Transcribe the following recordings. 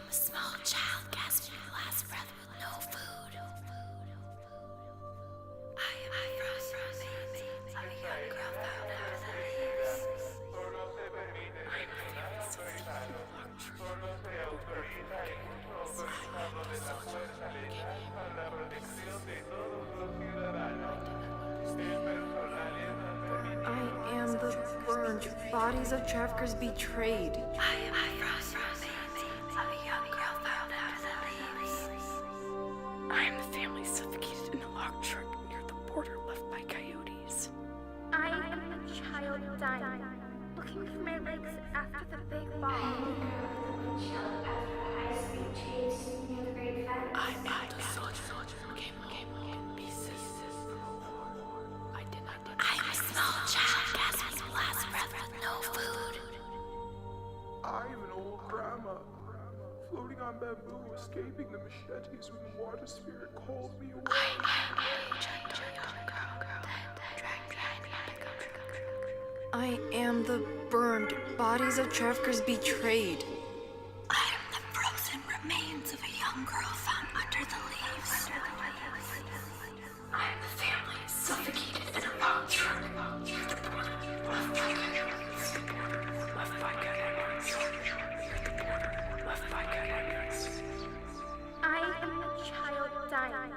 a small child gasping for last breath with no food. I am a frozen remains of a young girl found under the leaves. I'm a family soldier. I am the burned bodies of traffickers betrayed. I am a frozen remains of a young girl found under the leaves. I am the family suffocated in a locked truck near the border left by coyotes. I am the child dying, looking for my legs after the big fall. I am the soldier who came in pieces. I'm a small child gasping for last breath with no food. I am an old grandma, floating on bamboo, escaping the machetes when the water spirit called me away. I am a gentle young girl, dragged behind me on a truck. I am the burned bodies of traffickers betrayed. I am the frozen remains of a young girl found under the leaves. I am the family suffocated in a locked truck near the border left by coyotes. I am the child dying,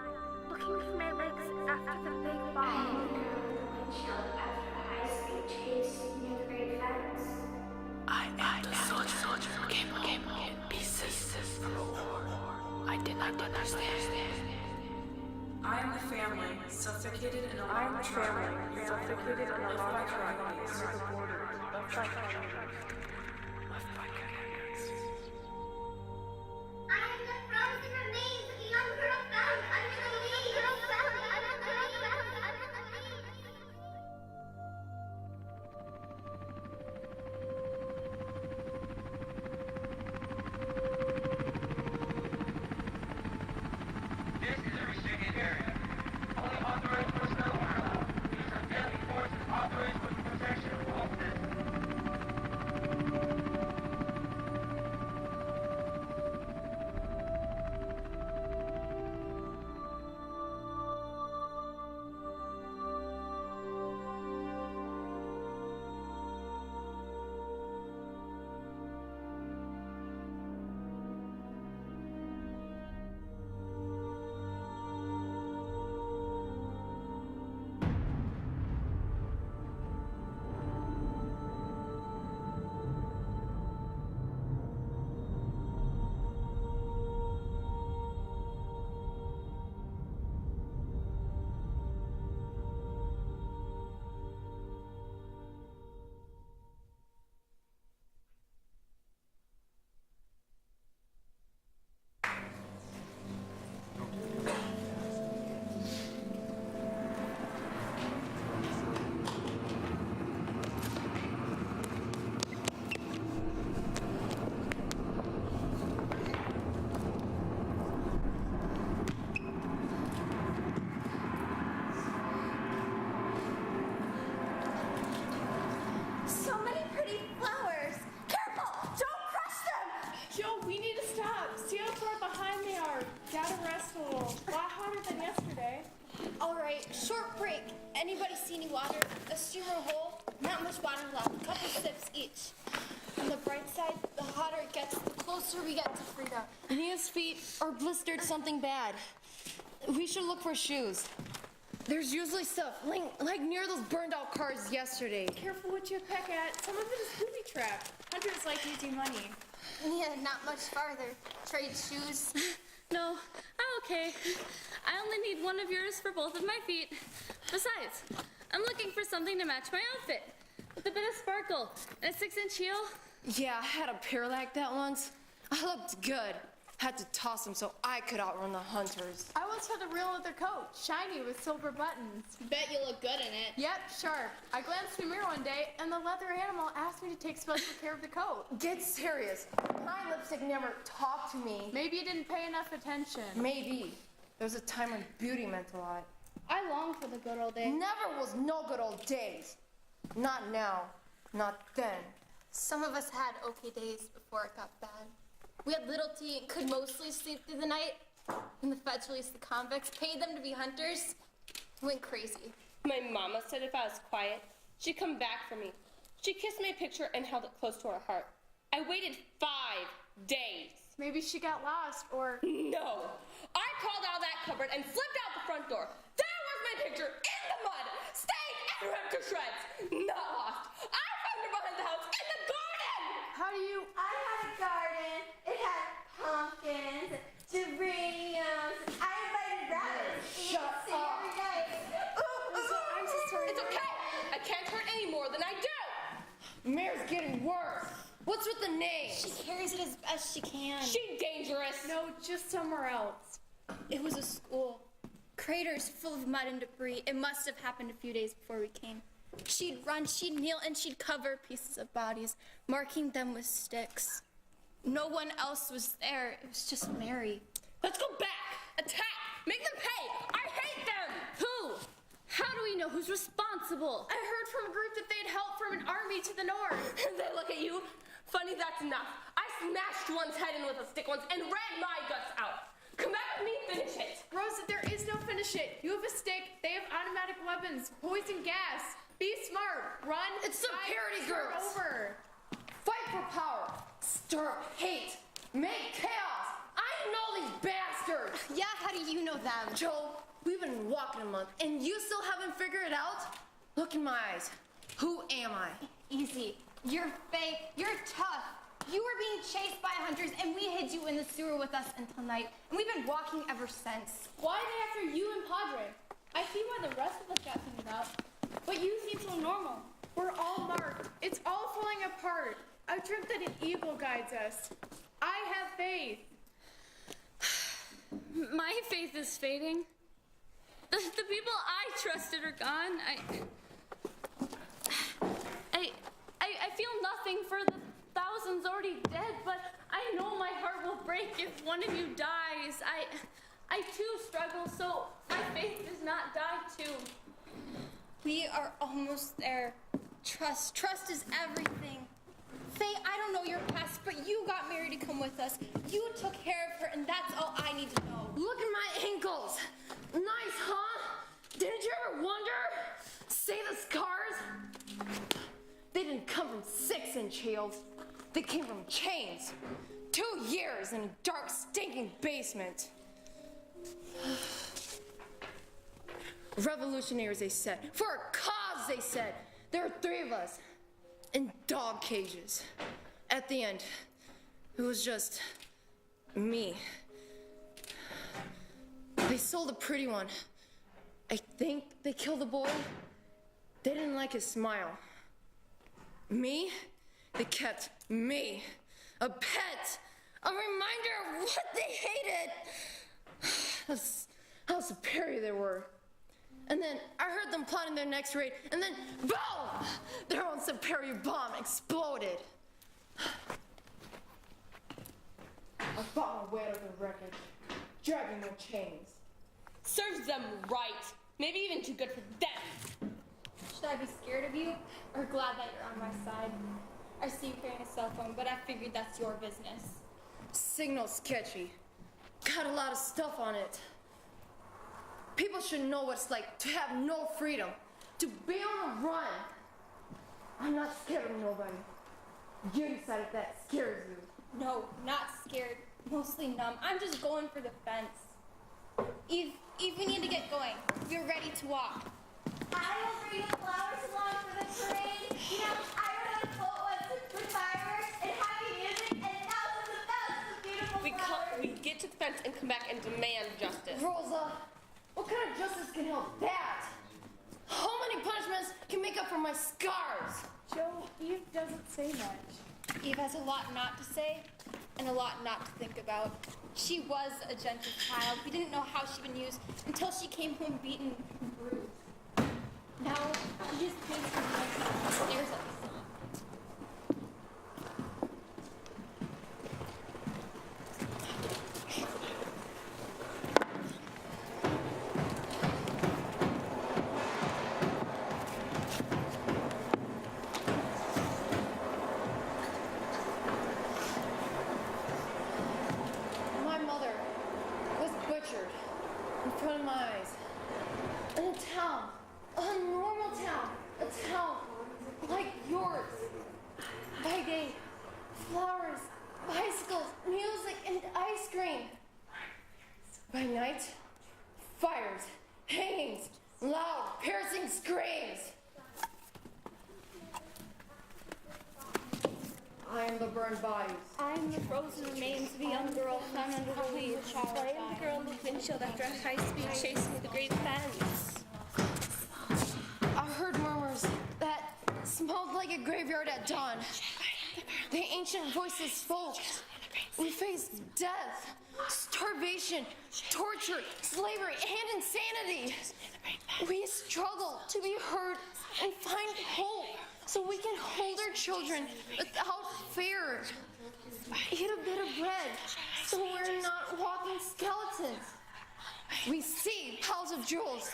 looking for my legs after the big fall. I am the soldier who came in pieces from a war I did not understand. I am the family suffocated in a locked truck near the border left by coyotes. I am the frozen remains of a young girl found under the leaves. This is a restricted area. Only authorized personnel are allowed. Use of deadly force is authorized with the protection of all citizens. So many pretty flowers. Careful! Don't crush them! Joe, we need to stop. See how far behind they are. Gotta rest a little. A lot hotter than yesterday. All right, short break. Anybody see any water? A steamer hole? Not much water left. A couple sips each. On the bright side, the hotter it gets, the closer we get to freedom. Nia's feet are blistered something bad. We should look for shoes. There's usually stuff, like near those burned out cars yesterday. Careful what you peck at. Some of it is booby trap. Hunters like easy money. Yeah, not much farther. Trade shoes. No, I'm okay. I only need one of yours for both of my feet. Besides, I'm looking for something to match my outfit. With a bit of sparkle and a 6-inch heel. Yeah, I had a pair like that once. I looked good. Had to toss them so I could outrun the hunters. I once had a real leather coat, shiny with silver buttons. Bet you look good in it. Yep, sharp. I glanced in the mirror one day, and the leather animal asked me to take special care of the coat. Get serious. My lipstick never talked to me. Maybe you didn't pay enough attention. Maybe. There was a time when beauty meant a lot. I long for the good old days. Never was no good old days. Not now. Not then. Some of us had okay days before it got bad. We had little tea and could mostly sleep through the night. When the feds released the convicts, paid them to be hunters, went crazy. My mama said if I was quiet, she'd come back for me. She kissed my picture and held it close to her heart. I waited 5 days. Maybe she got lost, or... No! I crawled out of that cupboard and slipped out the front door. There was my picture in the mud, stained and ripped to shreds. Not lost. I found her behind the house in the garden! How do you... I had a garden. It had pumpkins, geraniums. I invited rabbits. Shut up. Every day. I'm so sorry. It's okay. I can't hurt any more than I do. Mare's getting worse. What's with the name? She carries it as best she can. She's dangerous. No, just somewhere else. It was a school. Craters full of mud and debris. It must have happened a few days before we came. She'd run, she'd kneel, and she'd cover pieces of bodies, marking them with sticks. No one else was there. It was just Mary. Let's go back. Attack. Make them pay. I hate them. Who? How do we know who's responsible? I heard from a group that they'd help from an army to the north. They look at you. Funny, that's enough. I smashed one's head in with a stick once and ran my guts out. Come back with me, finish it. Rosa, there is no finish it. You have a stick, they have automatic weapons, poison gas. Be smart. Run. It's some fight, parody start girls. over. Fight for power. Stir up hate. Make chaos. I know these bastards. Yeah, how do you know them? Joe, we've been walking a month, and you still haven't figured it out? Look in my eyes. Who am I? Easy. You're fake. You're tough. You were being chased by hunters, and we hid you in the sewer with us until night, and we've been walking ever since. Why are they after you and Padre? I see why the rest of us got singled out. But you seem so normal. We're all marked. It's all falling apart. A trip that an eagle guides us. I have faith. My faith is fading. The people I trusted are gone. I feel nothing for the thousands already dead, but I know my heart will break if one of you dies. I too struggle, so my faith does not die too. We are almost there. Trust. Trust is everything. Faye, I don't know your past, but you got Mary to come with us. You took care of her, and that's all I need to know. Look at my ankles. Nice, huh? Didn't you ever wonder? See the scars? They didn't come from 6-inch heels. They came from chains. 2 years in a dark, stinking basement. Revolutionaries, they said. For a cause, they said. There were 3 of us. In dog cages. At the end, it was just me. They sold a pretty one. I think they killed the boy. They didn't like his smile. Me? They kept me. A pet. A reminder of what they hated. How superior they were. And then I heard them plotting their next raid, and then boom! Their own superior bomb exploded. I fought my way out of the wreckage, dragging my chains. Serves them right. Maybe even too good for them. Should I be scared of you, or glad that you're on my side? I see you carrying a cell phone, but I figured that's your business. Signal sketchy. Got a lot of stuff on it. People should know what it's like to have no freedom, to be on the run. I'm not scared of nobody. You decided that scares you. No, not scared. Mostly numb. I'm just going for the fence. Eve, we need to get going. We're ready to walk. I will bring the flowers along for the parade. You know, I rode on a boat once with fireworks and happy music and thousands of beautiful flowers. We get to the fence and come back and demand justice. Rosa, what kind of justice can help that? How many punishments can make up for my scars? Joe, Eve doesn't say much. Eve has a lot not to say and a lot not to think about. She was a gentle child. We didn't know how she'd been used until she came home beaten and bruised. Now, she just paints her face and stares at the sun. I am the burned bodies. I am the frozen remains of a young girl found under the leaves. I am the girl in the windshield after a high-speed chase through the great fence. I heard murmurs that smelled like a graveyard at dawn. The ancient voices spoke. We faced death, starvation, torture, slavery, and insanity. We struggle to be heard and find hope so we can hold our children without fear. Eat a bit of bread so we're not walking skeletons. We see piles of jewels.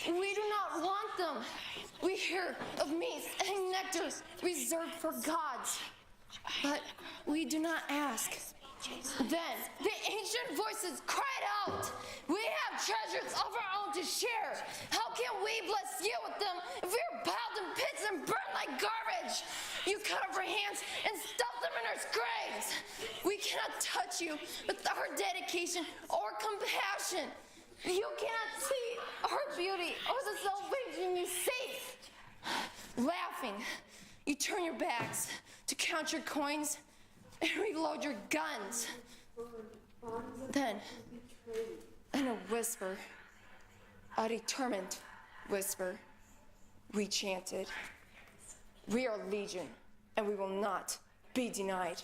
We do not want them. We hear of meats and nectar reserved for gods. But we do not ask. Then the ancient voices cried out, "We have treasures of our own to share. How can we bless you with them if we are piled in pits and burned like garbage? You cut off our hands and stuff them in our graves. We cannot touch you with our dedication or compassion. You cannot see our beauty or the salvation you seek." Laughing, you turn your backs to count your coins and reload your guns. Then, in a whisper, a determined whisper, we chanted, "We are Legion, and we will not be denied."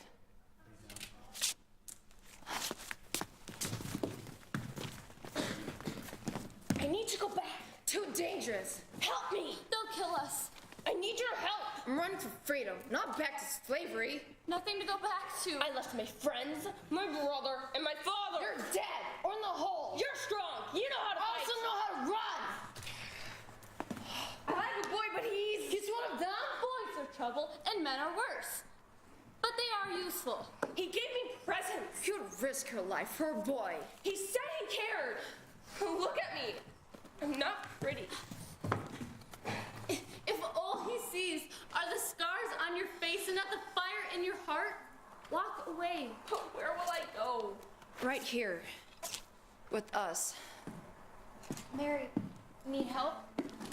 I need to go back. Too dangerous. Help me. They'll kill us. I need your help. I'm running for freedom, not back to slavery. Nothing to go back to. I left my friends, my brother, and my father. You're dead, or in the hole. You're strong. You know how to I fight. also know how to run. I have a boy, but he's one of them. Boys are trouble, and men are worse. But they are useful. He gave me presents. You'd risk your life for a boy. He said he cared. Look at me. I'm not pretty. If all he sees are the scars on your face and not the fire in your heart, walk away. Where will I go? Right here, with us. Mary, need help?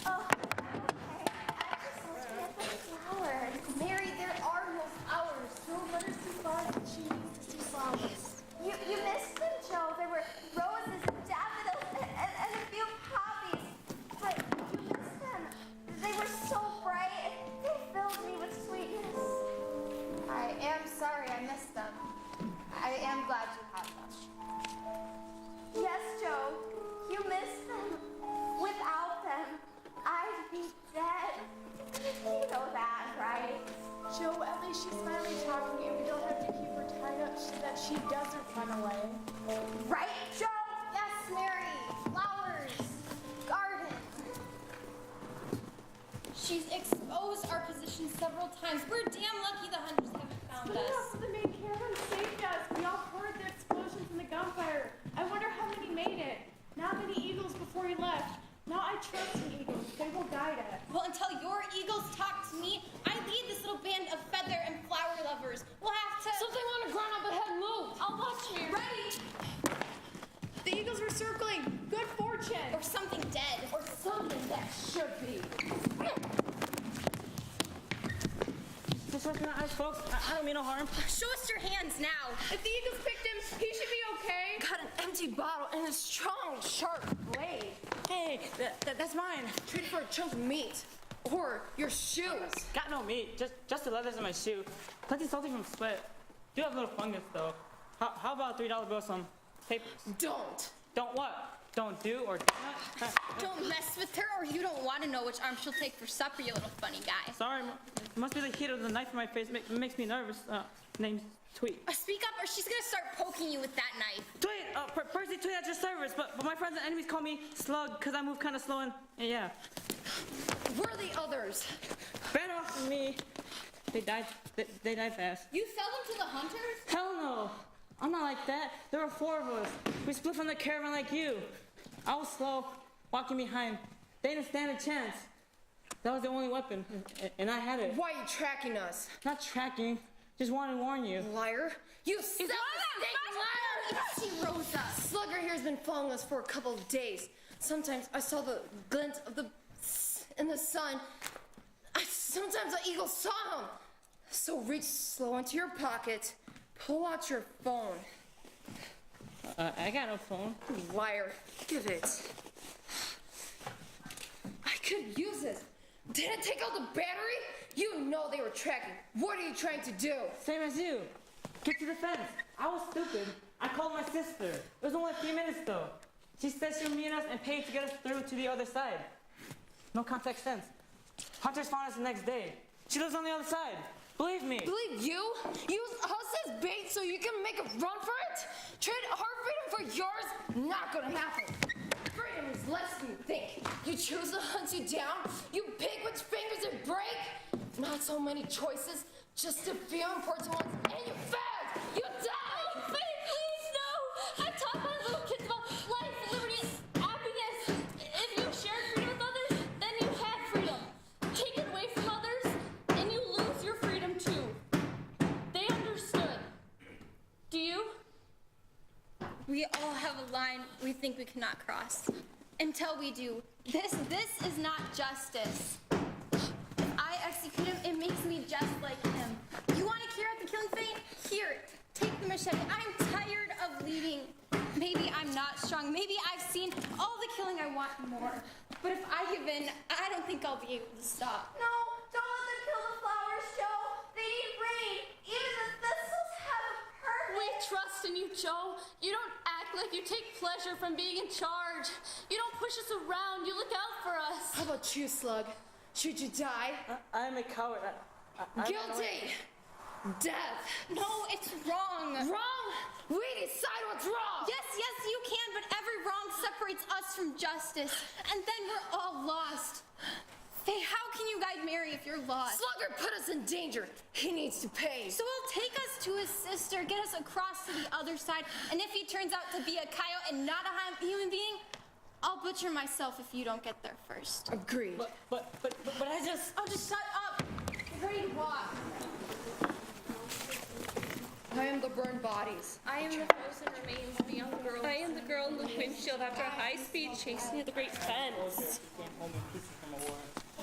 Oh, okay. I just looking at the flowers. Mary, there are no flowers. Don't let her see flowers. She needs to see flowers. You missed them, Joe. There were roses and daffodils and a few poppies. But you missed them. They were so bright. They filled me with sweetness. I am sorry I missed them. I am glad you had them. Yes, Joe. You missed them. Without them, I'd be dead. You know that, right? Joe, at least she's finally talking and we don't have to keep her tied up so that she doesn't run away. Right, Joe? Yes, Mary. Flowers. Garden. She's exposed our position several times. We're damn lucky the hunters haven't found But us. also the main caravan saved us. We all heard the explosions and the gunfire. I wonder how many made it. Not many eagles before he left. Now I trust in eagles. They will guide us. Well, until your eagles talk to me, I lead this little band of feather and flower lovers. We'll have to... Something on the ground up ahead, move. I'll watch you. Ready? The eagles were circling. Good fortune. Or something dead. Or something that should be. Just working on ice, folks. I don't mean no harm. Show us your hands now. If the eagles picked him, he should be okay. Got an empty bottle and a strong, sharp blade. Hey, that's mine. Trade for a chunk of meat. Or your shoes. Got no meat. Just the leathers in my shoe. Plenty salty from sweat. Do have a little fungus though. How about $3 bill some papers? Don't. Don't what? Don't do or do not? Don't mess with her or you don't want to know which arm she'll take for supper, you little funny guy. Sorry, it must be the heat of the knife in my face. Makes me nervous. Name's Tweet. Speak up or she's gonna start poking you with that knife. Tweet, Percy, Tweet at your service. But my friends and enemies call me Slug because I move kind of slow and yeah. Where are the others? Better off than me. They died fast. You fell them to the hunters? Hell no. I'm not like that. There were 4 of us. We split from the caravan like you. I was slow, walking behind. They didn't stand a chance. That was the only weapon, and I had it. Why are you tracking us? Not tracking. Just wanted to warn you. Liar. You self-mistake liar! See, Rosa. Slugger here has been following us for a couple of days. Sometimes I saw the glint of in the sun. Sometimes the eagle saw him. So reach slow into your pocket, pull out your phone. I got no phone. Liar, give it. I could use this. Didn't take out the battery? You know they were tracking. What are you trying to do? Same as you. Get to the fence. I was stupid. I called my sister. It was only a few minutes though. She said she'll meet us and pay to get us through to the other side. No contact sense. Hunters found us the next day. She lives on the other side. Believe me. Believe you? Use us as bait so you can make a run for it? Trade our freedom for yours? Not gonna happen. Freedom is less than you think. You choose to hunt you down, you pick which fingers you break. Not so many choices, just a few important ones, and you failed! You died! Oh, Faith, please, no! I taught my little kids about life, liberty, and happiness. If you shared freedom with others, then you had freedom. Take it away from others, and you lose your freedom too. They understood. Do you? We all have a line we think we cannot cross. Until we do. This is not justice. If I execute him, it makes me just like him. You want to carry out the killing fate? Here, take the machete. I'm tired of leading. Maybe I'm not strong. Maybe I've seen all the killing I want more. But if I give in, I don't think I'll be able to stop. No, don't let them kill the flowers, Joe. They need rain. Even the thistles have a purpose. We trust in you, Joe. You don't act like you take pleasure from being in charge. You don't push us around. You look out for us. How about you, Slug? Should you die? I'm a coward. Guilty! Death! No, it's wrong. Wrong? We decide what's wrong! Yes, you can, but every wrong separates us from justice. And then we're all lost. Faye, how can you guys marry if you're lost? Slugger put us in danger. He needs to pay. So he'll take us to his sister, get us across to the other side, and if he turns out to be a coyote and not a human being, I'll butcher myself if you don't get there first. Agreed. But I just... Oh, just shut up. Get ready to walk. I am the burned bodies. I am the frozen remains of a young girl. I am the girl in the windshield after a high-speed chase near the great fence. I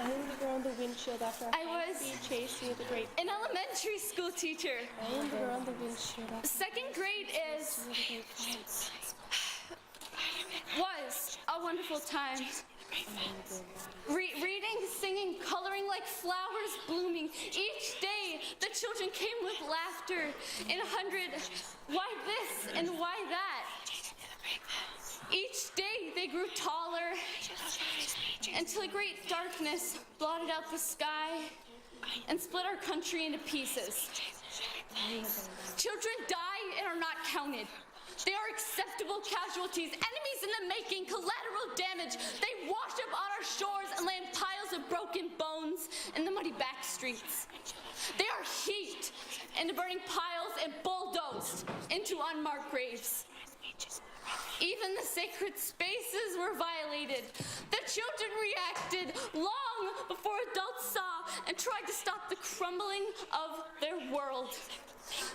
am the girl in the windshield after a high-speed chase near the great... An elementary school teacher. I am the girl in the windshield after... Second grade was a wonderful time. Reading, singing, coloring like flowers blooming. Each day, the children came with laughter in 100, why this and why that? Each day, they grew taller until a great darkness blotted out the sky and split our country into pieces. Children die and are not counted. They are acceptable casualties, enemies in the making, collateral damage. They wash up on our shores and land piles of broken bones in the muddy back streets. They are heaped into burning piles and bulldozed into unmarked graves. Even the sacred spaces were violated. The children reacted long before adults saw and tried to stop the crumbling of their world.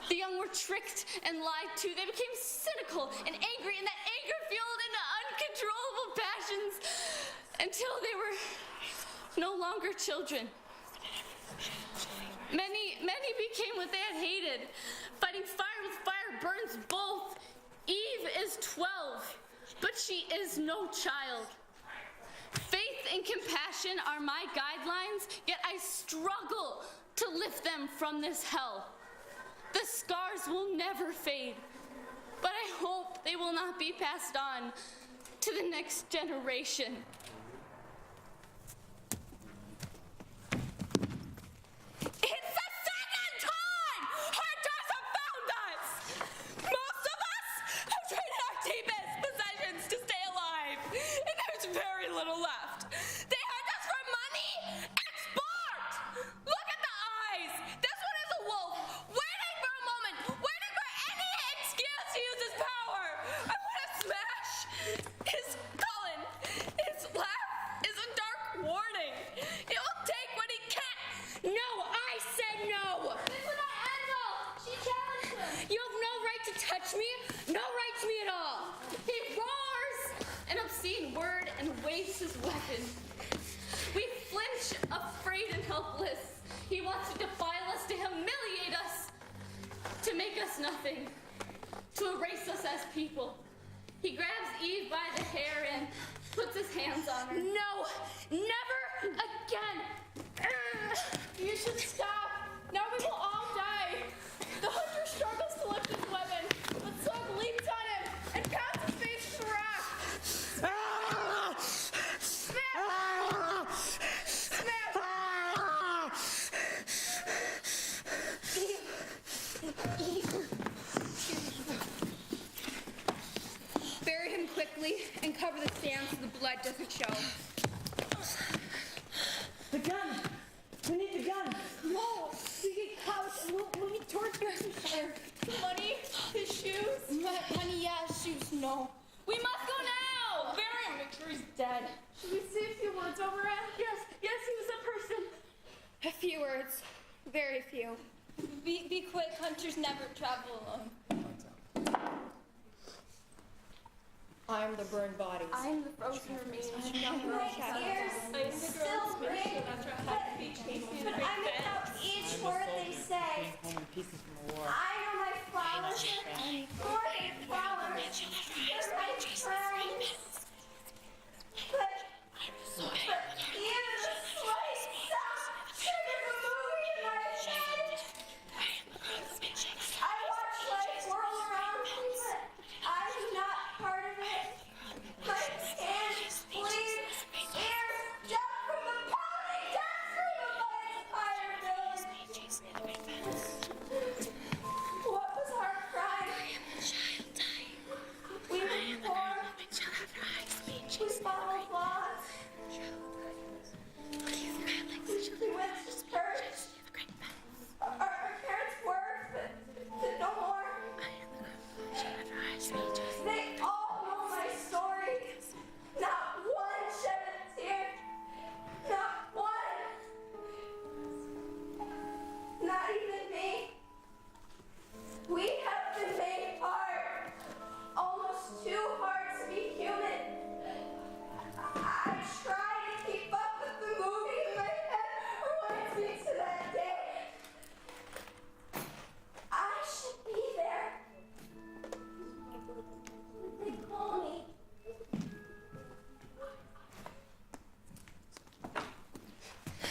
The young were tricked and lied to. They became cynical and angry, and that anger fueled into uncontrollable passions until they were no longer children. Many became what they had hated. Fighting fire with fire burns both. Eve is 12, but she is no child. Faith and compassion are my guidelines, yet I struggle to lift them from this hell. The scars will never fade, but I hope they will not be passed on to the next generation. It's the second time hunters have found us! Most of us have traded our deepest possessions to stay alive, and there's very little left. They hunt us for money and sport! Look at the eyes! This one is a wolf, waiting for a moment, waiting for any excuse to use his power! I want to smash his Cullen. His laugh is a dark warning. He will take what he can. No, I said no! This is not Annabelle! She challenged him! You have no right to touch me, no right to me at all. He roars an obscene word weapon. We flinch, afraid and helpless. He wants to defile us, to humiliate us, to make us nothing, to erase us as people. He grabs Eve by the hair and puts his hands on her. No, never again. You should stop. Now we will all die. The hunter struggles to lift his weapon, but Slug leaps on him and pounds his face to the rock. Smash! Bury him quickly and cover the sand so the blood doesn't show. The gun! We need the gun! No, we get caught and we'll be tortured. Money, his shoes. Money, yeah, shoes, no. We must go now! Bury him, make sure he's dead. Should we say a few words over him? Yes, he was a person. A few words, very few. Be quick, hunters never travel alone. I am the burned bodies. I am the frozen remains. My ears still ring, but I'm without each word they say. I know my flowers are morning flowers. They're my friends. But you, the slight sound, triggered a movie in my head. I watch life whirl around me, but I'm not part of it. My hands bleed, ears jump from the pounding death scream of my entire village. What was our crime? We were poor. We followed laws. We went to church. Our parents worked, but no more. They all know my story. Not one shed a tear. Not one. Not even me. We have been made apart. Almost too hard to be human. I try to keep up with the movie in my head reminds me to that day. I should be there. They call me.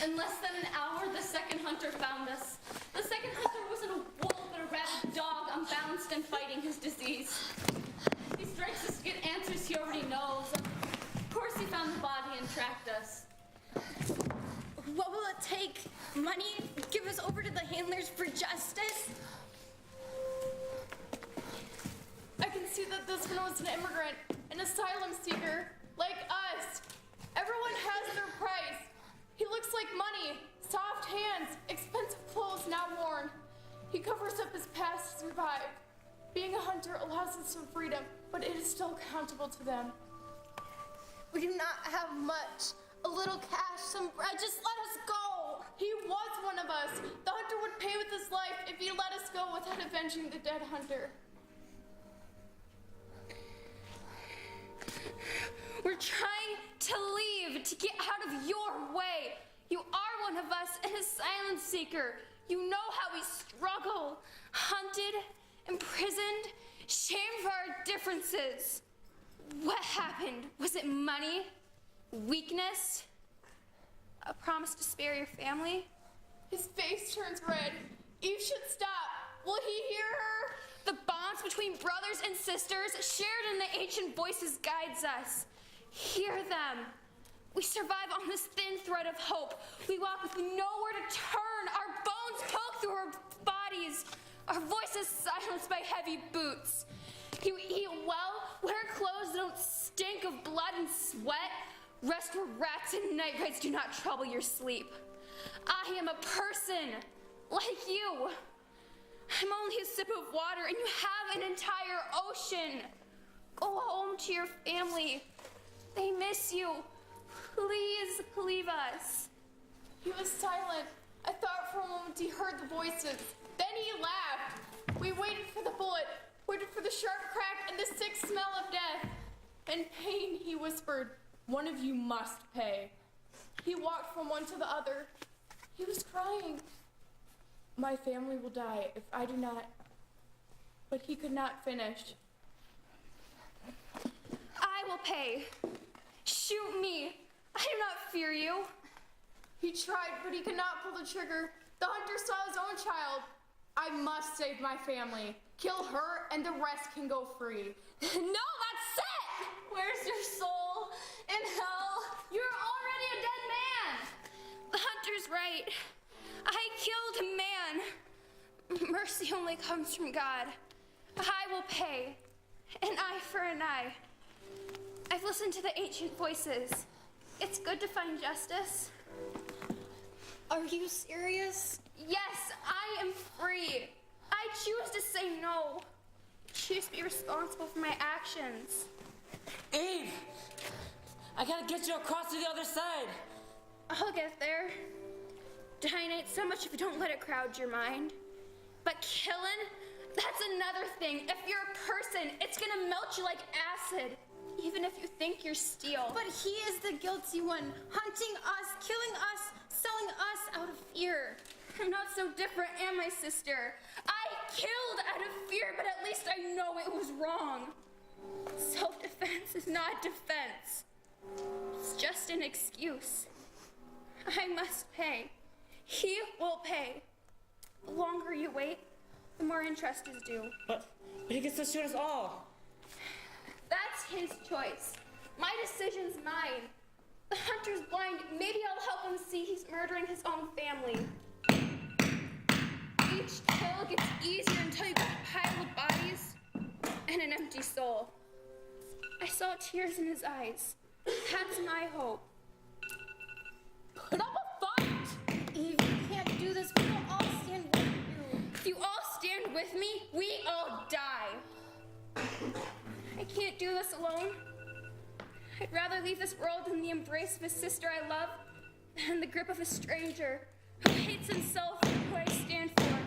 In less than an hour, the second hunter found us. The second hunter wasn't a wolf, but a rabid dog, unbalanced and fighting his disease. He strikes us to get answers he already knows. Of course, he found the body and tracked us. What will it take? Money? Give us over to the handlers for justice? I can see that this one was an immigrant, an asylum seeker, like us. Everyone has their price. He looks like money, soft hands, expensive clothes now worn. He covers up his past to survive. Being a hunter allows us some freedom, but it is still accountable to them. We do not have much. A little cash, some bread, just let us go. He was one of us. The hunter would pay with his life if he let us go without avenging the dead hunter. We're trying to leave, to get out of your way. You are one of us, an asylum seeker. You know how we struggle, hunted, imprisoned, shamed for our differences. What happened? Was it money? Weakness? A promise to spare your family? His face turns red. Eve should stop. Will he hear her? The bonds between brothers and sisters shared in the ancient voices guides us. Hear them. We survive on this thin thread of hope. We walk with nowhere to turn. Our bones poke through our bodies. Our voices silenced by heavy boots. You eat well, wear clothes that don't stink of blood and sweat. Rest where rats and night rides do not trouble your sleep. I am a person, like you. I'm only a sip of water, and you have an entire ocean. Go home to your family. They miss you. Please leave us. He was silent. I thought for a moment he heard the voices. Then he laughed. We waited for the bullet, waited for the sharp crack and the sick smell of death. In pain, he whispered, One of you must pay. He walked from one to the other. He was crying. My family will die if I do not. But he could not finish. I will pay. Shoot me. I do not fear you. He tried, but he could not pull the trigger. The hunter saw his own child. I must save my family. Kill her, and the rest can go free. No, that's it! Where's your soul? In hell? You're already a dead man! The hunter's right. I killed a man. Mercy only comes from God. I will pay. An eye for an eye. I've listened to the ancient voices. It's good to find justice. Are you serious? Yes, I am free. I choose to say no. I choose to be responsible for my actions. Eve! I gotta get you across to the other side. I'll get there. Dying ain't so much if you don't let it crowd your mind. But killing, that's another thing. If you're a person, it's gonna melt you like acid, even if you think you're steel. But he is the guilty one, hunting us, killing us, selling us out of fear. I'm not so different, am I, sister? I killed out of fear, but at least I know it was wrong. Self-defense is not defense. It's just an excuse. I must pay. He will pay. The longer you wait, the more interest is due. But he gets to shoot us all. That's his choice. My decision's mine. The hunter's blind. Maybe I'll help him see he's murdering his own family. Each kill gets easier until you got a pile of bodies and an empty soul. I saw tears in his eyes. That's my hope. Put up a fight! Eve, you can't do this. We will all stand with you. If you all stand with me, we all die. I can't do this alone. I'd rather leave this world in the embrace of a sister I love than the grip of a stranger who hates himself and who I stand for.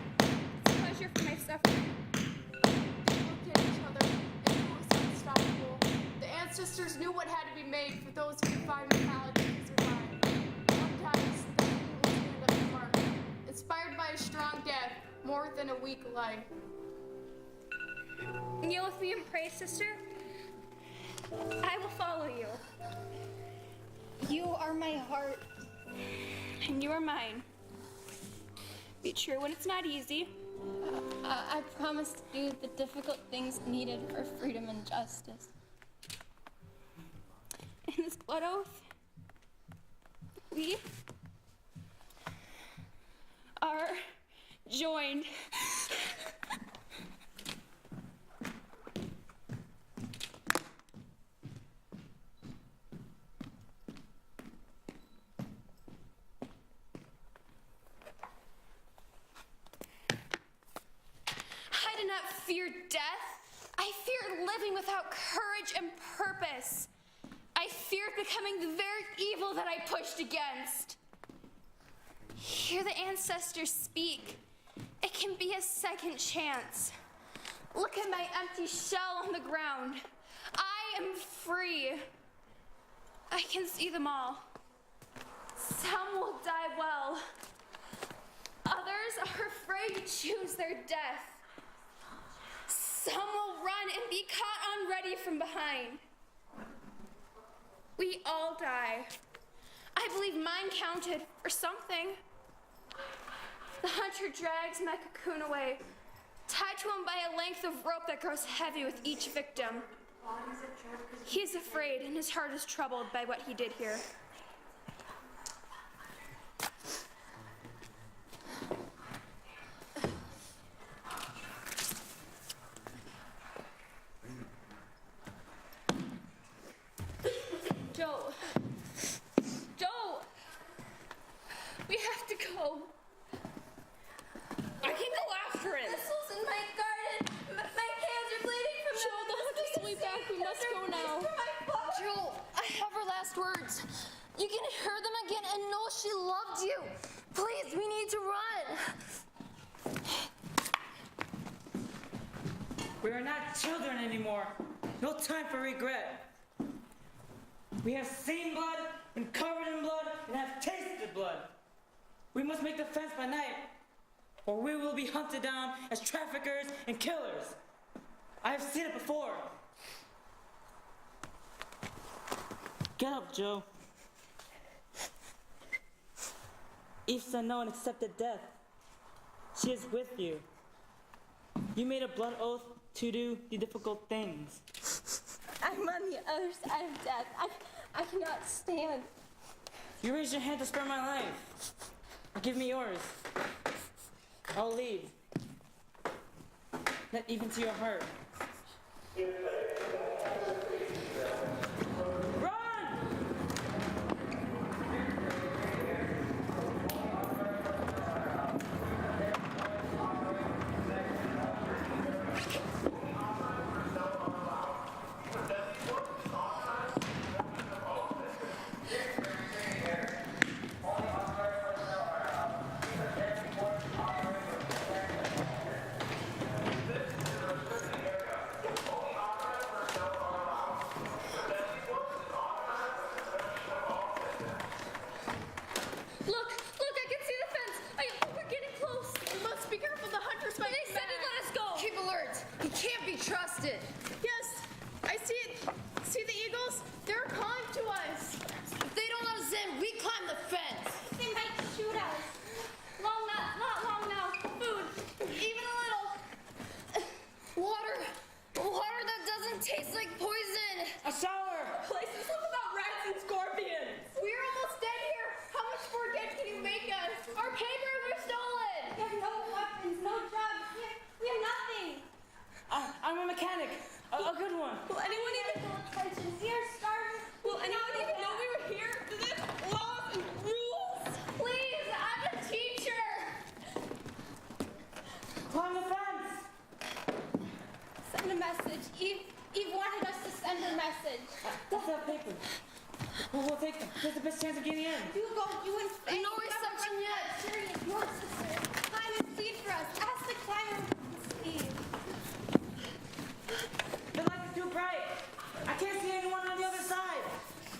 It's a pleasure for my suffering. Looked at each other, and it was unstoppable. The ancestors knew what had to be made for those who could find mortality to survive. One dies, then he will stand up to mark. Inspired by a strong death, more than a weak life. Kneel with me and pray, sister. I will follow you. You are my heart. And you are mine. Be true when it's not easy. I promise to do the difficult things needed for freedom and justice. In this blood oath, we are joined. I did not fear death. I feared living without courage and purpose. I feared becoming the very evil that I pushed against. Hear the ancestors speak. It can be a second chance. Look at my empty shell on the ground. I am free. I can see them all. Some will die well. Others are afraid to choose their death. Some will run and be caught unready from behind. We all die. I believe mine counted for something. The hunter drags my cocoon away, tied to him by a length of rope that grows heavy with each victim. He is afraid and his heart is troubled by what he did here. Joe, we have to go. I can go after him. Thistles in my garden. My hands are bleeding from Joe, the hunter's way back. We must go now. Joe, I have her last words. You can hear them again and know she loved you. Please, we need to run. We are not children anymore. No time for regret. We have seen blood, been covered in blood, and have tasted blood. We must make the fence by night, or we will be hunted down as traffickers and killers. I have seen it before. Get up, Joe. Eve said no and accepted death. She is with you. You made a blood oath to do the difficult things. I'm on the other side of death. I cannot stand. You raised your hand to spare my life. Give me yours. I'll lead. Not even to your heart. We'll take them. There's the best chance of getting in. You go, you and Faye. No reception yet. Serious, your sister. Climb and plead for us. Ask the climber to Steve. The light is too bright. I can't see anyone on the other side.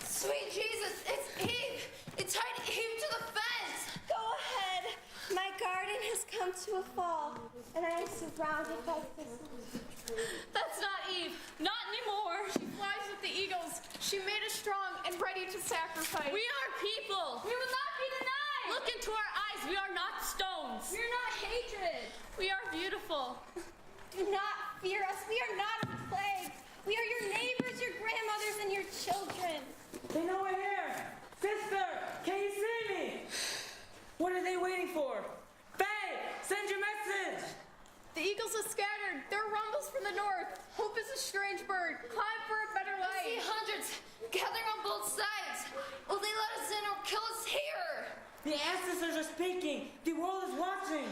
Sweet Jesus, it's Eve. It's tied Eve to the fence. Go ahead. My garden has come to a fall, and I am surrounded by thistles. That's not Eve. Not anymore. She flies with the eagles. She made us strong and ready to sacrifice. We are people. We will not be denied. Look into our eyes. We are not stones. We are not hatred. We are beautiful. Do not fear us. We are not a plague. We are your neighbors, your grandmothers, and your children. They know we're here. Sister, can you see me? What are they waiting for? Faye, send your message. The eagles are scattered. There are rumbles from the north. Hope is a strange bird. Climb for a better I see life. hundreds gathering on both sides. Will they let us in or kill us here? The ancestors are speaking. The world is watching.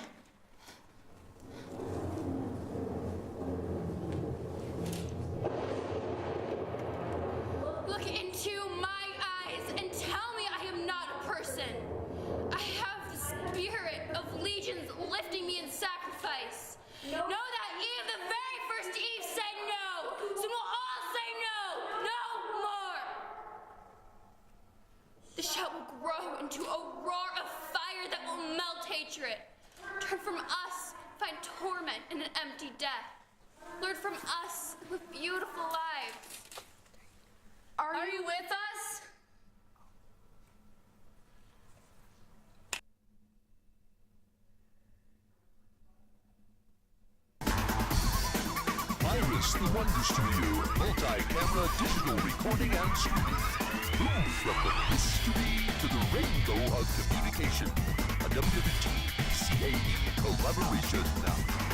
Look into my eyes and tell me I am not a person. I have the spirit of legions lifting me in sacrifice. Know that Eve, the very first Eve, said no. So we'll all say no. No more. The shout will grow into a roar of fire that will melt hatred. Turn from us, find torment in an empty death. Learn from us, live beautiful lives. Are you with us? Iris the Wonder Studio, multi-camera digital recording and streaming. Move from the mystery to the rainbow of communication. A WWG CAE collaboration now.